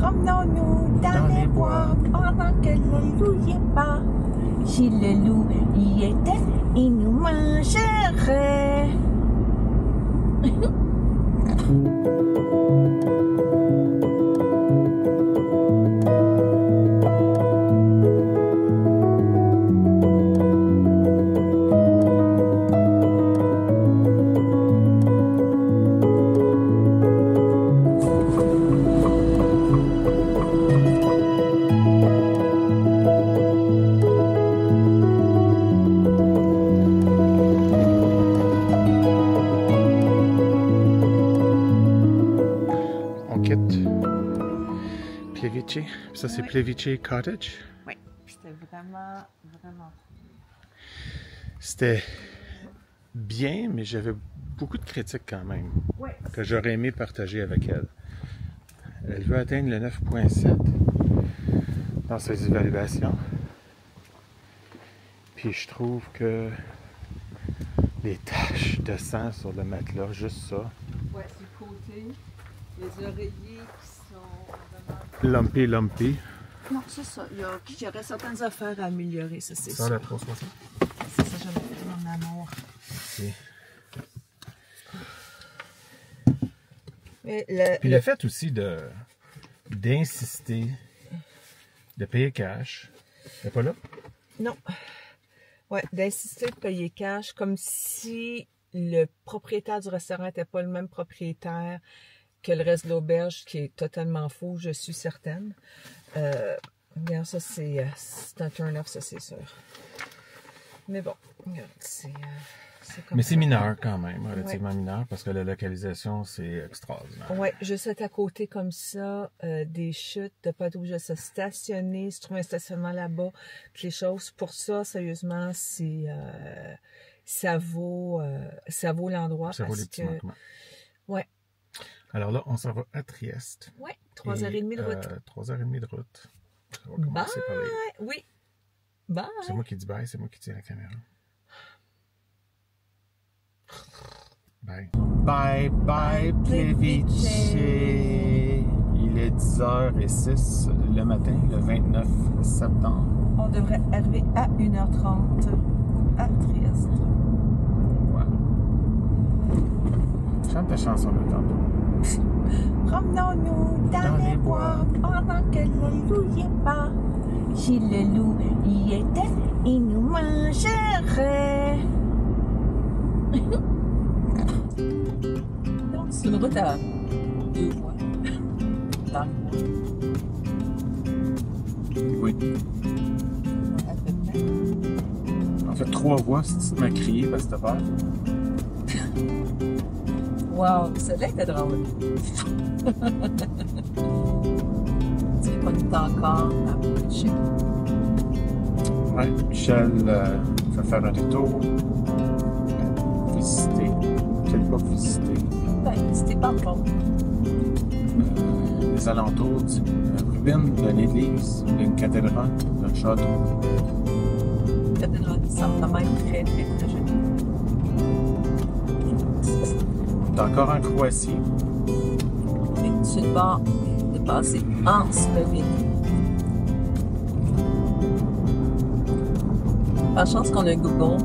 Promenons-nous dans les bois pendant que le loup y est pas. Si le loup y était, il nous mangerait. Plevichy. Ça, c'est Plevichy Cottage. Oui, c'était vraiment. C'était bien, mais j'avais beaucoup de critiques quand même, que j'aurais aimé partager avec elle. Elle veut atteindre le 9.7 dans ses évaluations. Puis je trouve que les taches de sang sur le matelas, juste ça. Ouais, sur le côté, les oreillers qui sont vraiment... Lumpy. Non, c'est ça. Il y aurait certaines affaires à améliorer, ça c'est ça. Ça, la 360. C'est ça, j'avais fait mon amour. Oui. Mais puis le fait aussi d'insister, de payer cash, t'es pas là? Non. Ouais, d'insister de payer cash, comme si le propriétaire du restaurant n'était pas le même propriétaire que le reste de l'auberge, qui est totalement faux, je suis certaine. Bien, ça, c'est un turn-off, ça, c'est sûr. Mais bon, regarde, c'est comme mais ça. c'est mineur quand même, relativement mineur, parce que la localisation, c'est extraordinaire. Oui, juste être à côté comme ça, des chutes, de pas être obligé de se stationner, se trouver un stationnement là-bas, toutes les choses. Pour ça, sérieusement, c'est ça vaut l'endroit. Ça vaut les petits manquements. Ouais. Alors là, on s'en va à Trieste. Oui, 3h30 de route. 3h30 de route. On va commencer par les... Oui. Bye! C'est moi qui dis bye, c'est moi qui tiens la caméra. Bye. Bye bye Plevichy. Il est 10h06 le matin, le 29 septembre. On devrait arriver à 1h30 à Trieste. Ouais. Chante ta chanson de tantôt. Promenons-nous dans les bois pendant que le loup y est pas. Si le loup y était, il nous mangerait. Donc, c'est une route à 2 voies. Dans le bois. Oui. À peu près. En fait, 3 voix si tu te m'as crié parce que t'as peur. Wow, celle-là était drôle. Tu sais pas nous encore à chez Ouais, Michel fait faire un détour. Visiter. Peut-être pas visiter. Ben, c'était pas bon. Les alentours d'une ruine, d'une église, d'une cathédrale, d'un château. La cathédrale qui semble quand même très, très, très jolie. On est encore en Croatie. Et sur le bord de passer en Slovénie. Par chance qu'on a Google.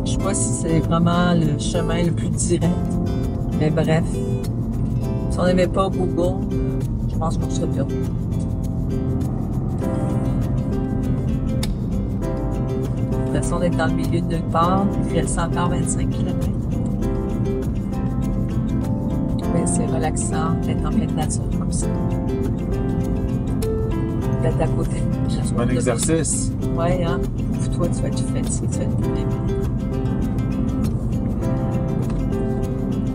Je sais pas si c'est vraiment le chemin le plus direct. Mais bref. Si on n'avait pas Google, je pense qu'on serait perdu. De toute façon, on est dans le milieu de nulle part. Il reste encore 25 km. Mais c'est relaxant d'être en pleine nature comme ça. D'être à côté. C'est un bon exercice. Ouais, hein. Pour toi, tu vas être fatigué, tu vas être bien.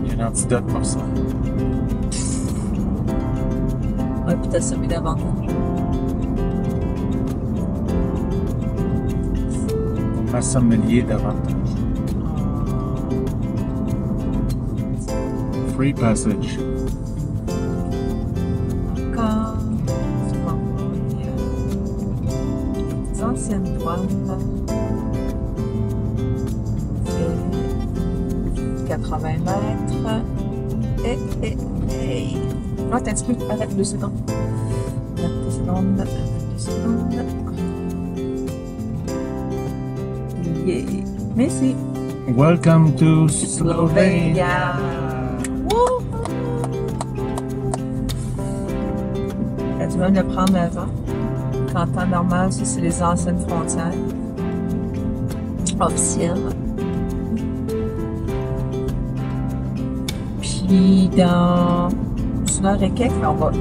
Il y a un antidote pour ça. Ouais, puis t'as semé davantage. On va sommelier davantage. Free passage. Encore. Tu vas voir. Les anciennes droites. Et 80 mètres. Et. Attends un petit peu, arrête 2 secondes. 2 secondes, 2 secondes. Yeah. Merci. Welcome to Slovenia. Wouhou! T'as du même de prendre avant. En temps normal, ça, c'est les anciennes frontières. Officielles. Puis, dans une heure et quelques, on va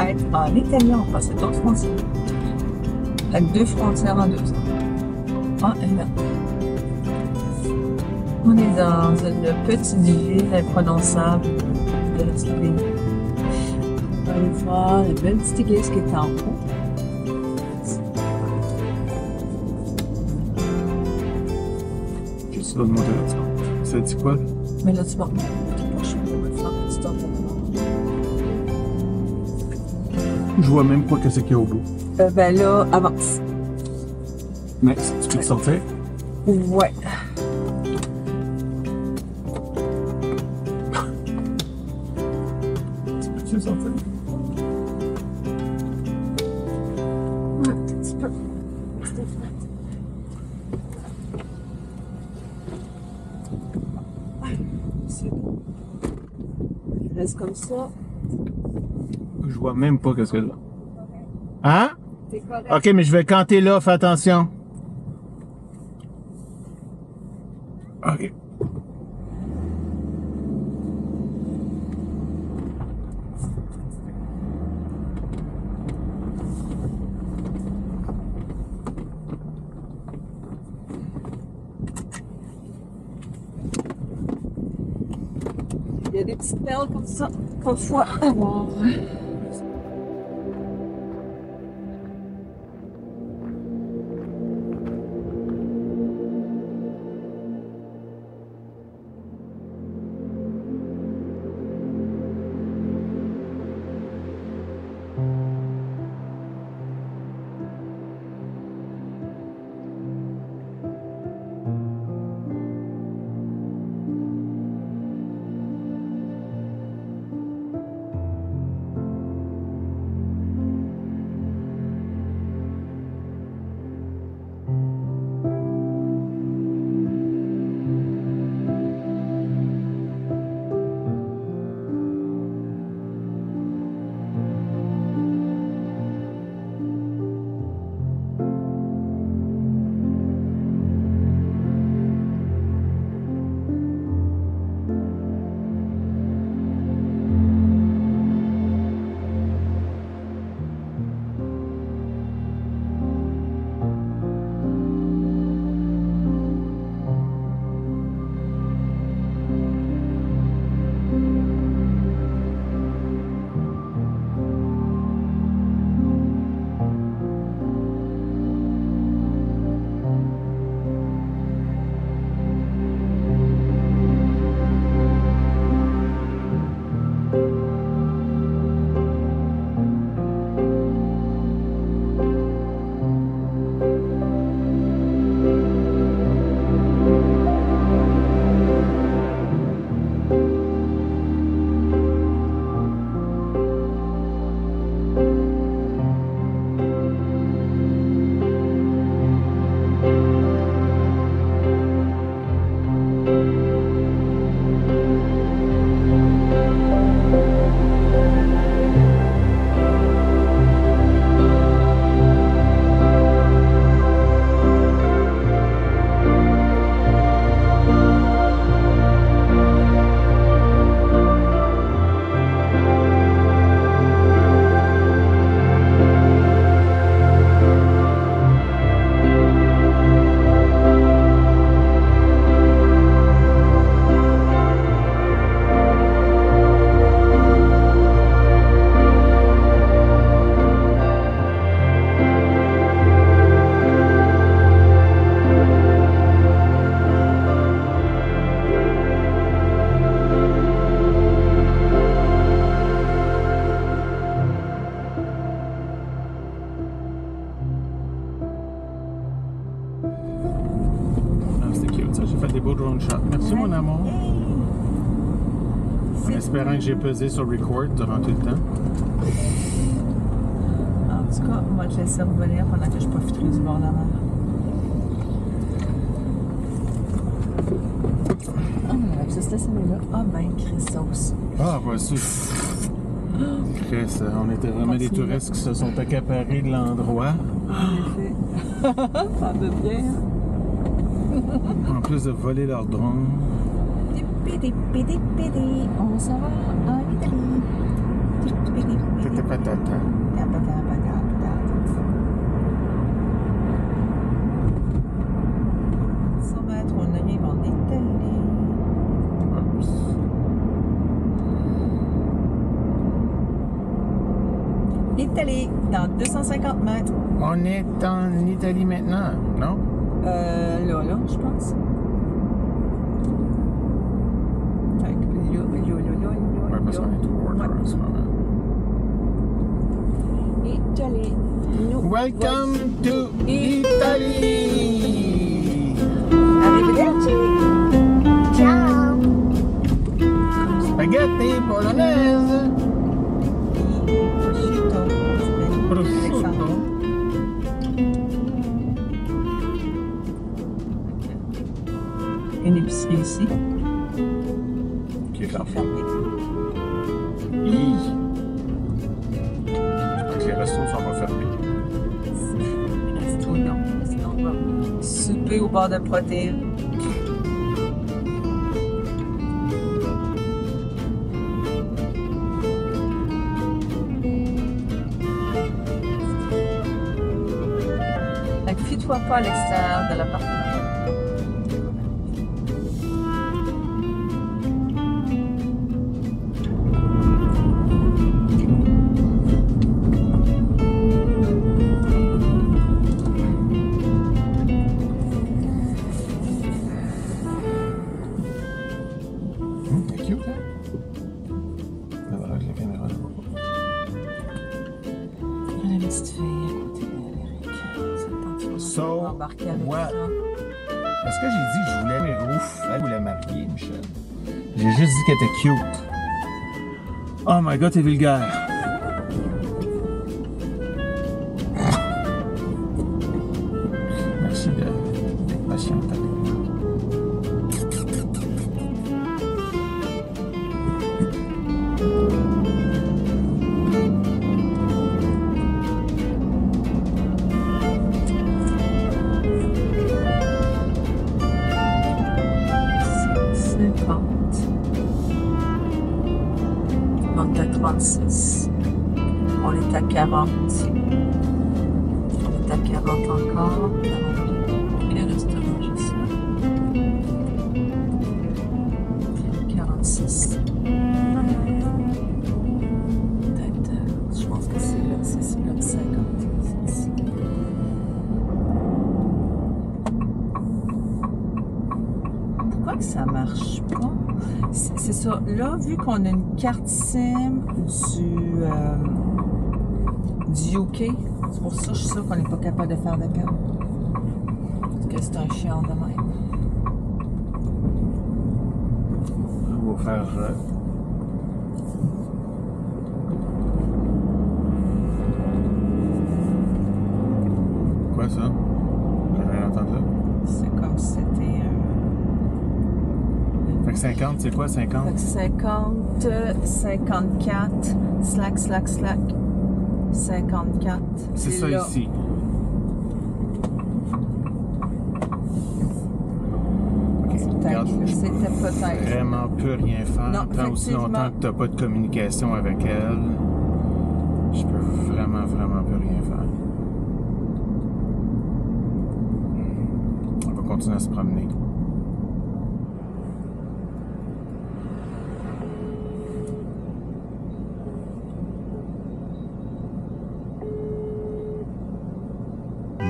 être en Italie, on va passer d'autres frontières. Avec 2 frontières en 2 ans. Ah, et là. On est dans une petite ville imprononçable de la Slovénie. On va aller voir la belle petite église qui est en haut. Juste là de monter là-dessus. Ça dit quoi? Mais là, tu vas remonter. Tu t'en Je vois même pas qu'est-ce qu'il y a au bout. ben là, avance. Mais tu peux te sortir? Ouais. Tu peux te sortir? Ouais, un petit peu. C'est bon. Il reste comme ça. Je vois même pas qu'est-ce que là. Hein? T'es correct. Ok, mais je vais canter là, fais attention. Ok. Il y a des petites perles comme ça qu'on faut avoir. J'ai fait des beaux drone shots. Merci, mon amour. En espérant que j'ai pesé sur record durant tout le temps. En tout cas, on va te laisser revenir pendant que je profiterai du bord de la mer. Ah, on aurait pu se laisser là. Ah, ben, Christos. Ah, voici. Chris, on était vraiment des touristes qui se sont accaparés de l'endroit. En effet. Ça veut bien. En plus de voler leur drone. On s'en va en Italie. 100 mètres, on arrive en Italie. Oups. Italie, dans 250 mètres. On est en Italie maintenant, non? Là, je pense. Fait que là. Ouais, parce qu'on est au border en ce moment. Italie. Welcome to Italy! Arrivederci. Ciao. Spaghetti bolognese! Prosciutto. Prosciutto. Une épicerie ici. Qui est fermé. Fermée. Donc les restos sont pas fermés. Resto, non. Sinon, on va souper au bord de protéines. Fait que fie-toi pas à l'extérieur de l'appartement. C'est cute, hein? Ça va avec la caméra là. On a une petite fille à côté d'Éric. Ça te tente So, d'embarquer avec what? ça. Est-ce que j'ai dit que je voulais... Ouf, elle voulait marier, Michel. J'ai juste dit qu'elle était cute. Oh my god, t'es vulgaire. Merci d'être patiente avec moi. On est à 36. On est à 40. On est à 40 encore. 42. Quel restaurant juste là? 46. Peut-être, je pense que c'est là, c'est 50. Ici. Pourquoi que ça marche pas? C'est ça. Là, vu qu'on a une carte SIM du UK, c'est pour ça que je suis sûre qu'on n'est pas capable de faire d'appel. Parce que c'est un chiant de même. On va faire... Quoi ça? J'ai rien entendu là. C'est comme si c'était... Fait que 50, c'est quoi 50? Fait que 50, 54, slack, 54. C'est ça là. ici. Ok, regarde, je C'était peux peut-être. vraiment plus rien faire Non, tant aussi effectivement. longtemps que tu n'as pas de communication avec elle. Je peux vraiment plus rien faire. On va continuer à se promener.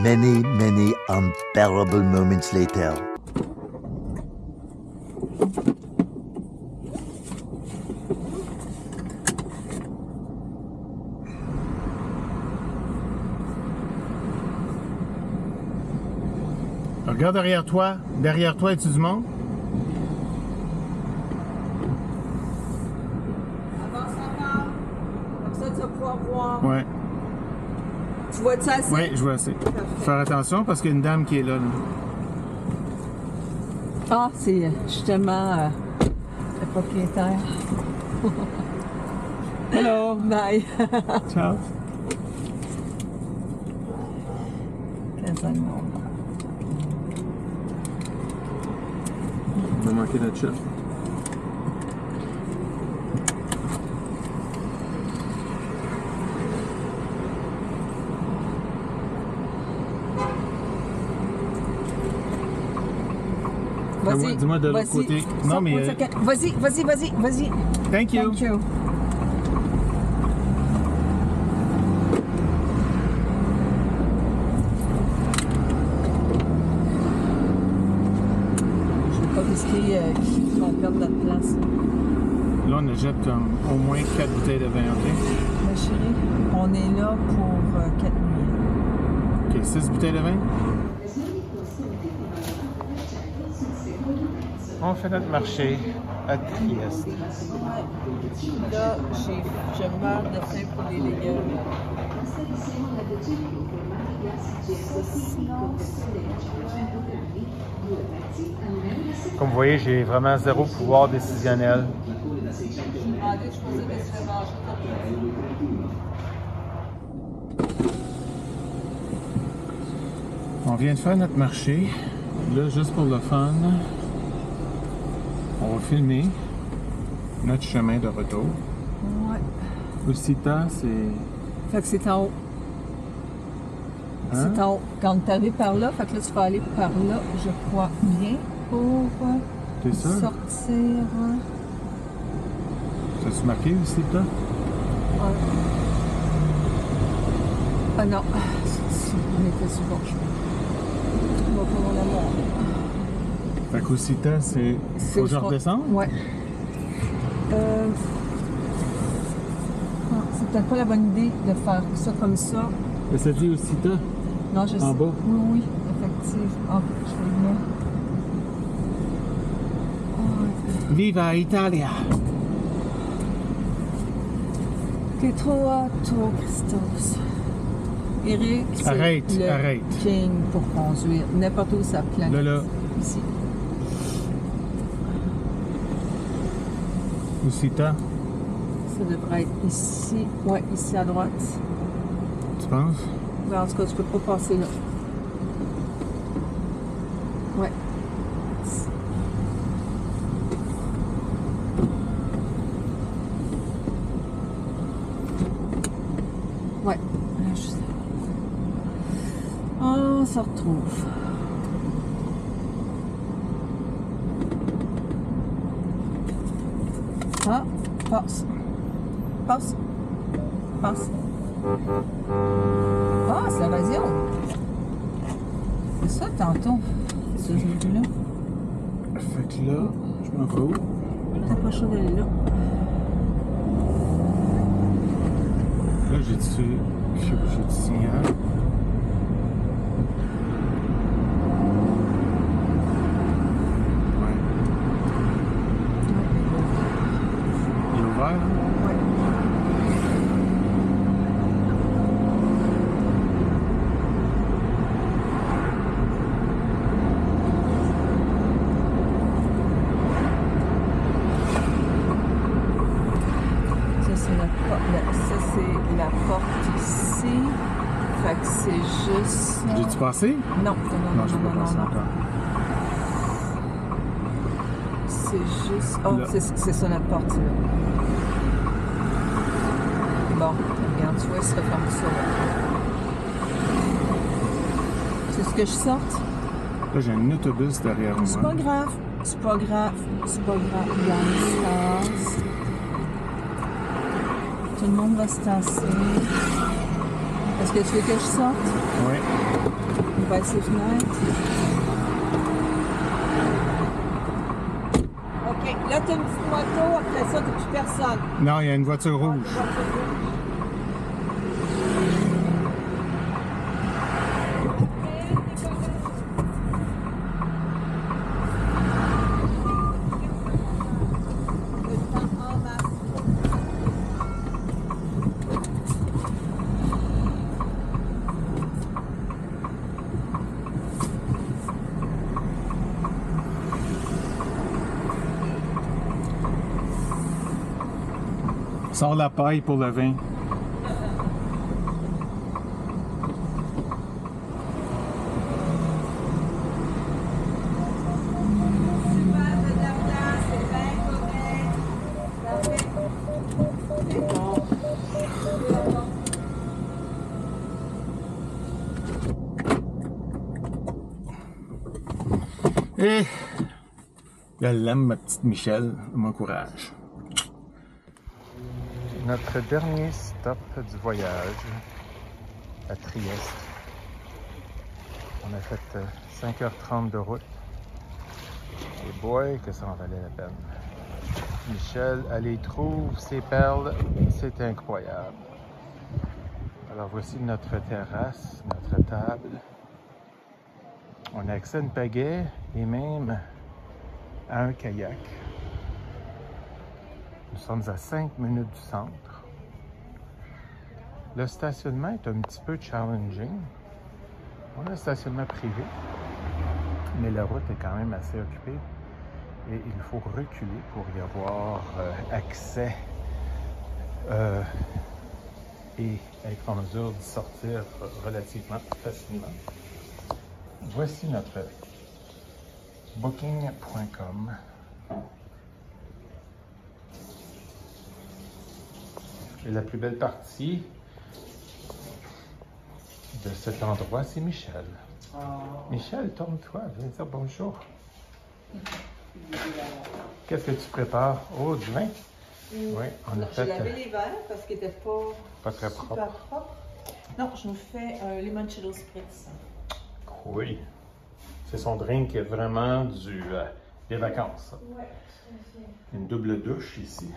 Many unbearable moments later. Regarde derrière toi. Derrière toi, es-tu du monde? Ouais. Tu vois ça assez? Oui, je vois assez. Parfait. Faire attention parce qu'il y a une dame qui est là. Ah, c'est justement le propriétaire. Hello! Bye! Ciao! Quasiment. On a manqué notre chat. Vas-y. Dis-moi de l'autre vas-y. côté. Non, mais. Vas-y, vas-y, vas-y, vas-y. Thank you! Thank you. Je vais pas risquer qu'on perde notre place. Là, on achète comme au moins 4 bouteilles de vin, OK? Ma chérie, on est là pour 4 nuits. OK, 6 bouteilles de vin? On fait notre marché à Trieste. Là, je meurs de faim pour les légumes. Comme vous voyez, j'ai vraiment zéro pouvoir décisionnel. On vient de faire notre marché. Là, juste pour le fun, on va filmer notre chemin de retour. Ouais. Usita, c'est... Fait que c'est en haut. Hein? C'est en haut. Quand tu arrives par là, fait que là, tu vas aller par là, je crois bien, pour T'es sûr? sortir. T'as-tu marqué Usita? Ah non, on était sur le bon chemin. On va prendre mon amour. Fait qu'Usita, c'est... Faut que je redescende? Ouais. Non, c'est peut-être pas la bonne idée de faire ça comme ça. Mais ça dit Usita? Non, je sais. En bas? Oui, oui, effectivement. Ah, je vais le mettre. Viva Italia! T'es trop hot, Christos. Eric, c'est Arrête, le arrête. king pour conduire. N'importe où ça planète. Là. Ici. Usita, Ça devrait être ici. Ouais, ici à droite. tu penses? Mais en tout cas, tu peux pas passer là. Ouais. Ouais. Là, juste là. On se retrouve. Ah, passe. Passe. Passe. Ah, c'est la raison. C'est ça, tantôt. Ce jeu-là. Fait que là, je m'en vais où? T'as pas chaud d'aller là. Là, j'ai du signal. Ouais. Il est ouvert, hein? Ouais. Ça, c'est la porte. Ça, c'est la porte ici. Fait que c'est juste. J'ai-tu passé? Non, Non, je peux pas passer encore. C'est juste. Oh, Là. c'est ça la porte, là. Bon, regarde, tu vois, il se referme ça là. C'est ce que je sorte? Là, j'ai un autobus derrière moi. C'est pas grave. C'est pas grave. C'est pas grave. Regarde, il se tasse. Tout le monde va se tasser. Est-ce que tu veux que je sorte? Oui. On va essayer les fenêtres. OK. Là, t'as une petite moto. Après ça, t'as plus personne. Non, il y a une voiture rouge. sort la paille pour le vin. Et elle l'aime, ma petite Michelle, m'encourage. Notre dernier stop du voyage à Trieste. On a fait 5h30 de route. Et boy, que ça en valait la peine. Michel, elle y trouve ses perles, c'est incroyable. Alors voici notre terrasse, notre table. On a accès à une pagaie et même à un kayak. Nous sommes à 5 minutes du centre. Le stationnement est un petit peu challenging. On a un stationnement privé, mais la route est quand même assez occupée et il faut reculer pour y avoir accès et être en mesure de sortir relativement facilement. Voici notre booking.com. Et la plus belle partie de cet endroit, c'est Michel. Oh. Michel, tourne-toi, viens dire bonjour. Qu'est-ce que tu prépares? Oh, du vin? Oui, on a fait... J'ai lavé les verres parce qu'ils n'étaient pas très propres. Non, je nous fais un limoncello spritz. Oui. C'est son drink vraiment des vacances. Oui, tout à fait. Une double douche ici.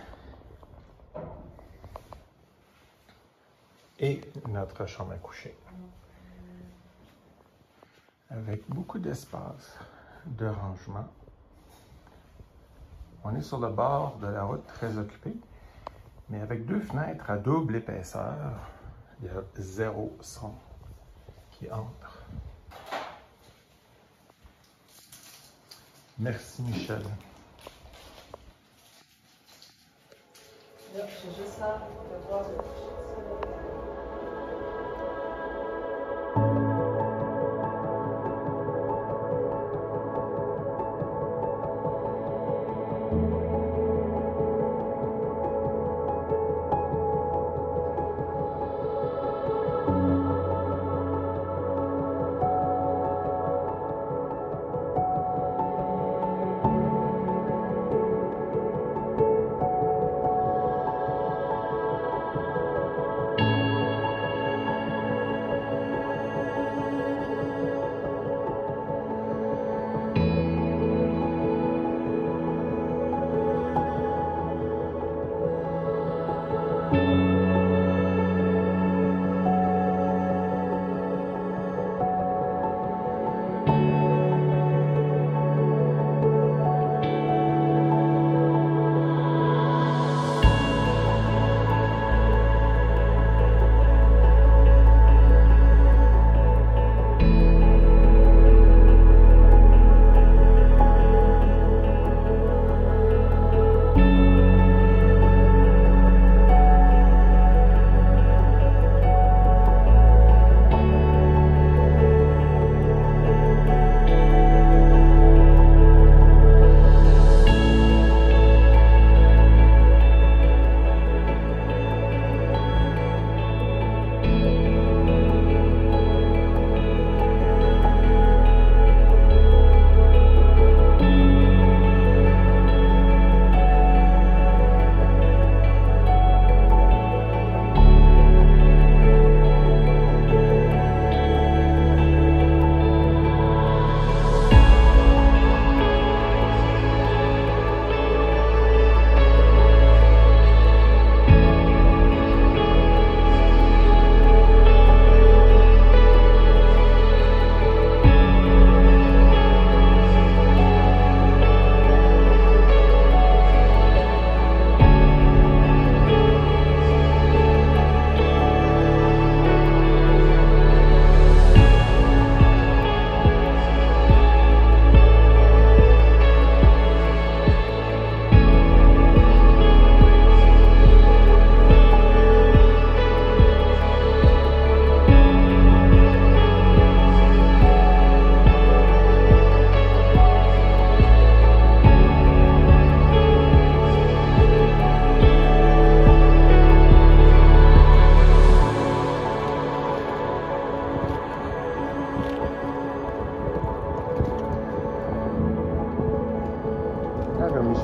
Et notre chambre à coucher. Avec beaucoup d'espace de rangement. On est sur le bord de la route très occupée, mais avec deux fenêtres à double épaisseur, il y a zéro son qui entre. Merci Michel. Là, j'ai juste hâte de voir le...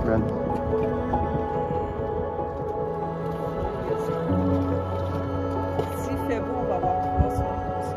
friend. S'il fait beau, on va avoir 3 soirs comme ça.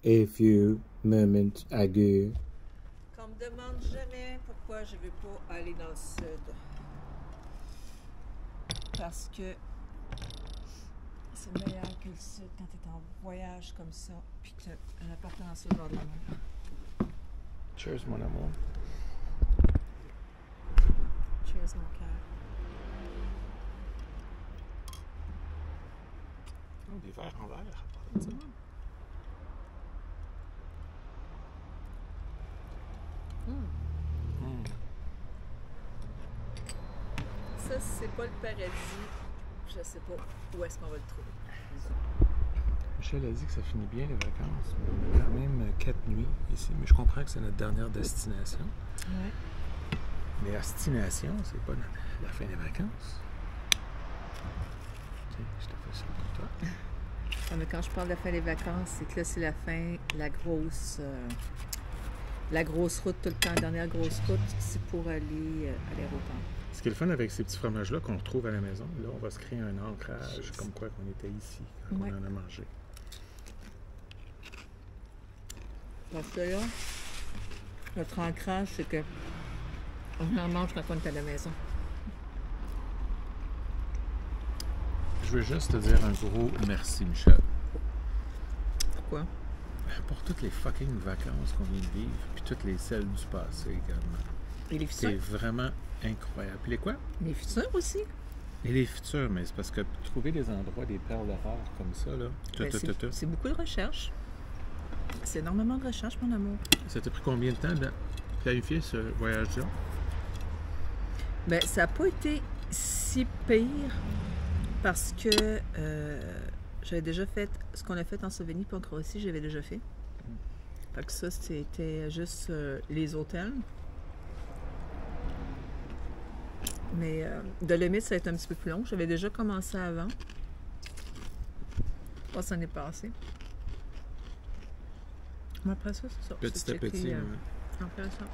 A few moments ago. Qu'on me demande jamais pourquoi je ne veux pas aller dans le sud. Parce que c'est meilleur que le sud quand tu es en voyage comme ça, puis que tu as un appartement sur le bord de la mer. Cheers, mon amour. Cheers, mon cœur. Oh, des verres en verre. Ça, c'est pas le paradis. Je sais pas où est-ce qu'on va le trouver. Michel a dit que ça finit bien les vacances. On a quand même 4 nuits ici, mais je comprends que c'est notre dernière destination. Ouais. Mais destination, c'est pas la fin des vacances. Tiens, je te fais ça pour toi. Ah, mais quand je parle de la fin des vacances, c'est que là, c'est la fin, la grosse route tout le temps. La dernière grosse route, c'est pour aller à l'aéroport. Ce qui est le fun avec ces petits fromages-là qu'on retrouve à la maison, là, on va se créer un ancrage, comme quoi qu'on était ici quand Ouais. on en a mangé. Parce que là, notre ancrage, c'est que on en mange quand on est à la maison. Je veux juste te dire un gros merci, Michel. Pourquoi? Pour toutes les fucking vacances qu'on vient de vivre, puis toutes les celles du passé également. Et les C'est futurs? vraiment incroyable. Puis les quoi? Les futurs aussi? Et les futurs, mais c'est parce que trouver des endroits, des perles rares comme ça, là, Ben, c'est beaucoup de recherche. C'est énormément de recherche, mon amour. Ça t'a pris combien de temps de planifier ce voyage-là? Ben, ça n'a pas été si pire parce que j'avais déjà fait ce qu'on a fait en Slovénie puis en Croatie, j'avais déjà fait. Fait que ça, c'était juste les hôtels. Mais de limite, ça a été un petit peu plus long. J'avais déjà commencé avant. Je pense que ça en est passé. Mais après ça, c'est ça. Petit à C'était petit, été, ouais. après ça.